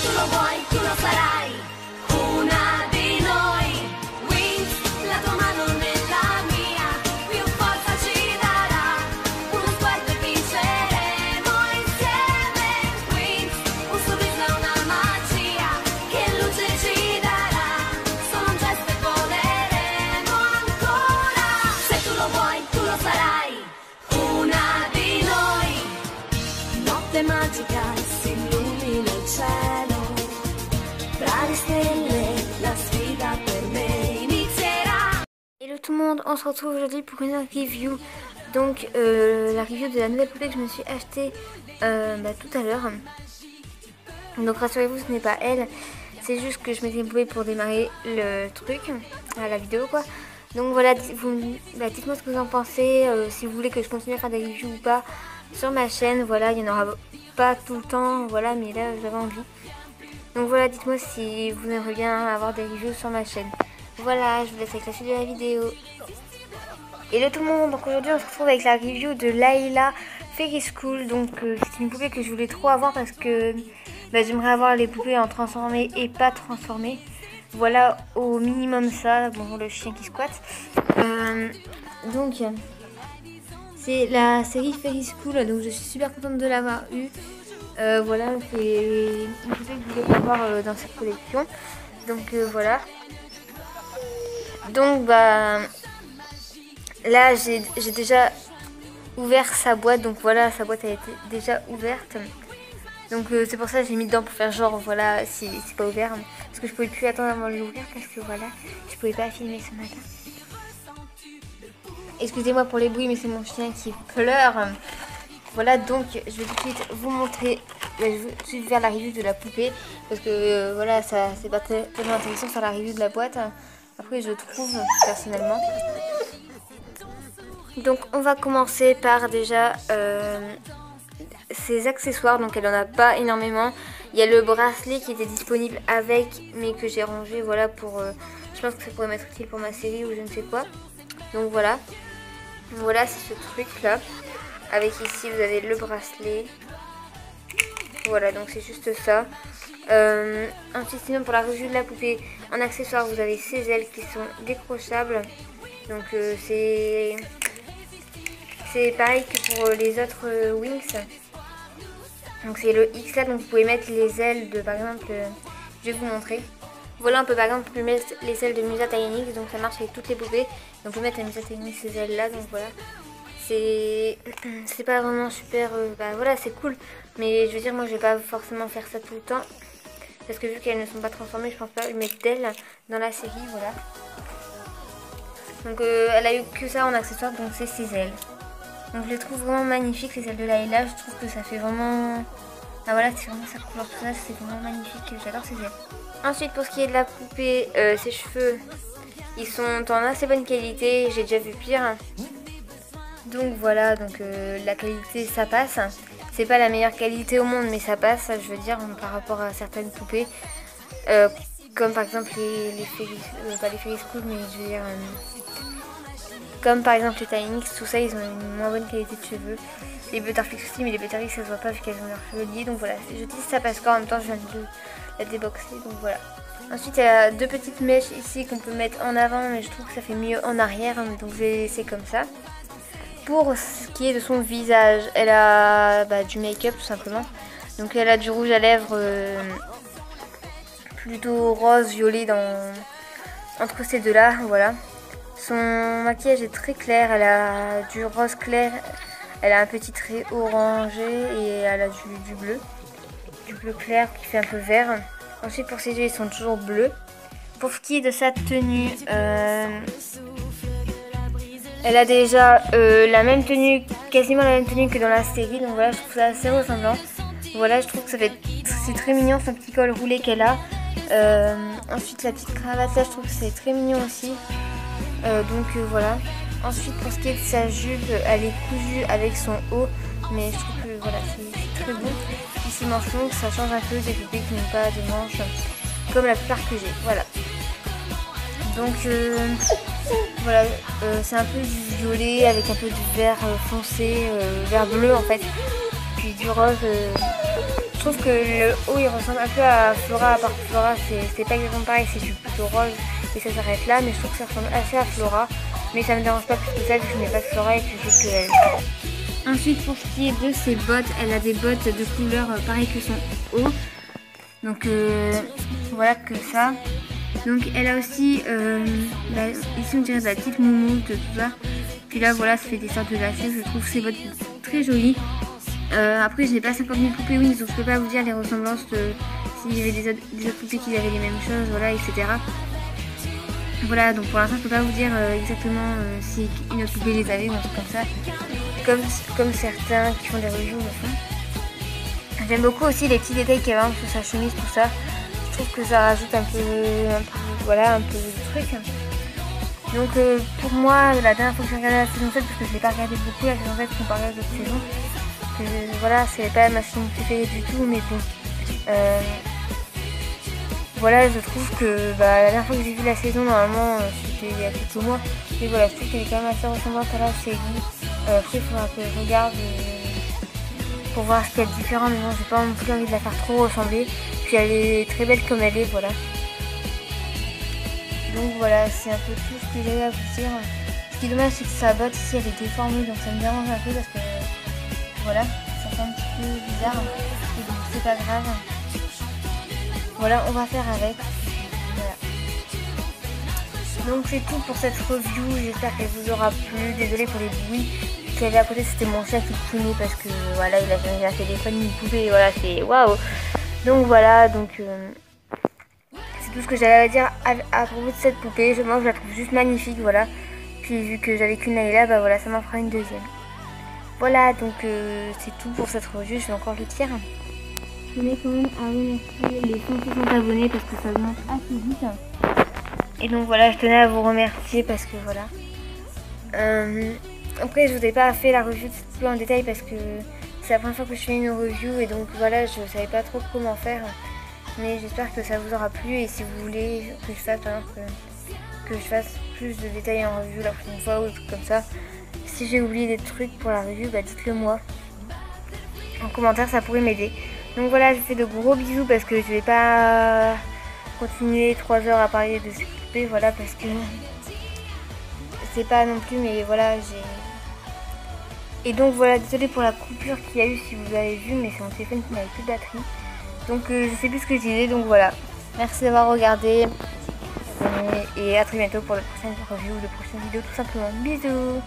tu lo vuoi, tu lo sarai. Una di noi. Wings, la tua mano nella mia, più forza ci darà. Uno sguardo e vinceremo insieme. Wings, un sorriso e una magia che luce ci darà. Solo un gesto e voleremo ancora. Se tu lo vuoi, tu lo sarai. Una di noi. Notte magica, si illumina il cielo. Tra le stelle, la sfida per me inizierà. Hello tout le monde, on se retrouve aujourd'hui pour une review. Donc la review de la nouvelle poupée que je me suis achetée tout à l'heure. Donc rassurez-vous, ce n'est pas elle. C'est juste que je mettais une poupée pour démarrer le truc, la vidéo quoi. Donc voilà, dites-moi ce que vous en pensez, si vous voulez que je continue à faire des reviews ou pas sur ma chaîne. Voilà, il n'y en aura pas tout le temps, voilà, mais là j'avais envie. Donc voilà, dites-moi si vous aimeriez bien avoir des reviews sur ma chaîne. Voilà, je vous laisse avec la suite de la vidéo. Hello tout le monde, donc aujourd'hui on se retrouve avec la review de Layla Fairy School. Donc c'est une poupée que je voulais trop avoir parce que j'aimerais avoir les poupées en transformé et pas transformé. Voilà, au minimum ça, bon le chien qui squatte. Donc c'est la série Fairy School, donc je suis super contente de l'avoir eue. Voilà, c'est une poupée que je voulais avoir dans cette collection. Donc voilà. Donc là j'ai déjà ouvert sa boîte. Donc voilà, sa boîte a été déjà ouverte. Donc c'est pour ça que j'ai mis dedans pour faire genre voilà si c'est pas ouvert. Parce que je pouvais plus attendre avant de l'ouvrir parce que voilà, je pouvais pas filmer ce matin. Excusez-moi pour les bruits mais c'est mon chien qui pleure. Voilà, donc je vais tout de suite vous montrer, je vais tout de suite faire la review de la poupée. Parce que voilà, ça c'est pas tellement intéressant de faire la review de la boîte. Après je trouve personnellement. Donc on va commencer par déjà ses accessoires. Donc elle en a pas énormément. Il y a le bracelet qui était disponible avec mais que j'ai rangé voilà pour je pense que ça pourrait m'être utile pour ma série ou je ne sais quoi. Donc voilà. Voilà, c'est ce truc là. Avec ici vous avez le bracelet. Voilà, donc c'est juste ça. Ensuite sinon pour la revue de la poupée en accessoire vous avez ses ailes qui sont décrochables. Donc c'est pareil que pour les autres Wings. Donc c'est le X là, donc vous pouvez mettre les ailes de par exemple, je vais vous montrer. Voilà, on peut par exemple mettre les ailes de Musa Tynix, donc ça marche avec toutes les poupées. Donc on peut mettre à Musa Tynix ces ailes là, donc voilà. C'est pas vraiment super, voilà c'est cool. Mais je veux dire moi je vais pas forcément faire ça tout le temps. Parce que vu qu'elles ne sont pas transformées, je pense pas mettre d'ailes dans la série, voilà. Donc elle a eu que ça en accessoire, donc c'est ses ailes. Donc je les trouve vraiment magnifiques, ces ailes de Layla. Je trouve que ça fait vraiment... Ah voilà, c'est vraiment sa couleur, tout ça, c'est vraiment magnifique. J'adore ces ailes. Ensuite pour ce qui est de la poupée, ses cheveux, ils sont en assez bonne qualité. J'ai déjà vu pire. Donc voilà, donc la qualité ça passe. C'est pas la meilleure qualité au monde mais ça passe, je veux dire, par rapport à certaines poupées. Comme par exemple les pas les Fairy School mais je veux dire... comme par exemple les Tynix, tout ça ils ont une moins bonne qualité de cheveux. Les Butterflies aussi, mais les Butterflies ça se voit pas vu qu'elles ont leurs cheveux liés. Donc voilà, je dis ça parce qu'en même temps je viens de la déboxer, donc voilà. Ensuite il y a deux petites mèches ici qu'on peut mettre en avant mais je trouve que ça fait mieux en arrière, donc je vais laisser comme ça. Pour ce qui est de son visage, elle a du make-up tout simplement. Donc elle a du rouge à lèvres plutôt rose, violet entre ces deux là, voilà. Son maquillage est très clair, elle a du rose clair, elle a un petit trait orangé et elle a du bleu clair qui fait un peu vert. Ensuite pour ses yeux ils sont toujours bleus. Pour ce qui est de sa tenue, elle a déjà la même tenue, quasiment la même tenue que dans la série, donc voilà, je trouve ça assez ressemblant. Voilà, je trouve que c'est très mignon son petit col roulé qu'elle a. Ensuite la petite cravate là, je trouve que c'est très mignon aussi. Voilà. Ensuite pour ce qui est de sa jupe, elle est cousue avec son haut, mais je trouve que voilà, c'est très beau. Puis ses manches longues, ça change un peu des poupées qui n'ont pas de manches, comme la plupart que j'ai. Voilà. Donc voilà, c'est un peu du violet avec un peu du vert foncé, vert bleu en fait, puis du rose Je trouve que le haut il ressemble un peu à Flora, à part que Flora c'est pas exactement pareil, c'est du plutôt rose et ça s'arrête là, mais je trouve que ça ressemble assez à Flora. Mais ça me dérange pas plus que ça vu que je n'ai pas de Flora et que je sais que elle. Ensuite pour ce qui est de ses bottes, elle a des bottes de couleur pareil que son haut. Donc voilà que ça. Donc elle a aussi, ici on dirait de la petite moumoute, tout ça. Puis là voilà, ça fait des sortes de lacets. Je trouve ces bottes très jolies. Après je n'ai pas 50 000 poupées Wings, donc je peux pas vous dire les ressemblances s'il y avait des autres poupées qui avaient les mêmes choses, voilà, etc. Voilà, donc pour l'instant je peux pas vous dire exactement si une autre poupée les avait ou un truc comme ça. Comme certains qui font des reviews le font. J'aime beaucoup aussi les petits détails qu'il y avait sur sa chemise, tout ça. Je trouve que ça rajoute un peu de truc. Donc pour moi, la dernière fois que j'ai regardé la saison 7, parce que je l'ai pas regardé beaucoup la saison 7 comparé aux autres saisons, voilà, c'est pas ma saison préférée du tout, mais bon. Voilà, je trouve que la dernière fois que j'ai vu la saison, normalement, c'était il y a quelques mois. Et voilà, je trouve qu'elle est quand même assez ressemblante à la série. Après, il faudra que je regarde pour voir ce qu'il y a de différent, mais bon, j'ai pas non plus envie de la faire trop ressembler. Puis elle est très belle comme elle est, voilà. Donc voilà, c'est un peu tout ce que j'avais à vous dire. Ce qui est dommage, c'est que sa botte ici, elle est déformée, donc ça me dérange un peu parce que voilà, ça fait un petit peu bizarre. Et donc c'est pas grave. Voilà, on va faire avec. Voilà. Donc c'est tout pour cette review, j'espère qu'elle vous aura plu. Désolée pour les bruits qu'il y avait à côté, c'était mon chat qui tournait parce que voilà, il a changé un téléphone, une poupée, voilà, c'est waouh. Donc voilà, donc c'est tout ce que j'avais à dire à propos de cette poupée. Moi je la trouve juste magnifique, voilà. Puis vu que j'avais qu'une Layla, voilà, ça m'en fera une deuxième. Voilà, donc c'est tout pour cette review, je vais encore le tirer. Je tenais quand même à remercier les 160 abonnés parce que ça augmente assez vite. Et donc voilà, je tenais à vous remercier parce que voilà. Après, je vous ai pas fait la review plus en détail parce que c'est la première fois que je fais une review et donc voilà, je savais pas trop comment faire. Mais j'espère que ça vous aura plu et si vous voulez que je fasse, par exemple, que je fasse plus de détails en review la prochaine fois ou des trucs comme ça. Si j'ai oublié des trucs pour la review, dites-le moi. En commentaire, ça pourrait m'aider. Donc voilà, je fais de gros bisous parce que je vais pas continuer 3 heures à parler de ces poupées, voilà, parce que c'est pas non plus, mais voilà, j'ai... Et donc voilà, désolé pour la coupure qu'il y a eu si vous avez vu, mais c'est mon téléphone qui n'avait plus de batterie. Donc je sais plus ce que je disais, donc voilà. Merci d'avoir regardé et à très bientôt pour de prochaines reviews ou de prochaines vidéos tout simplement. Bisous.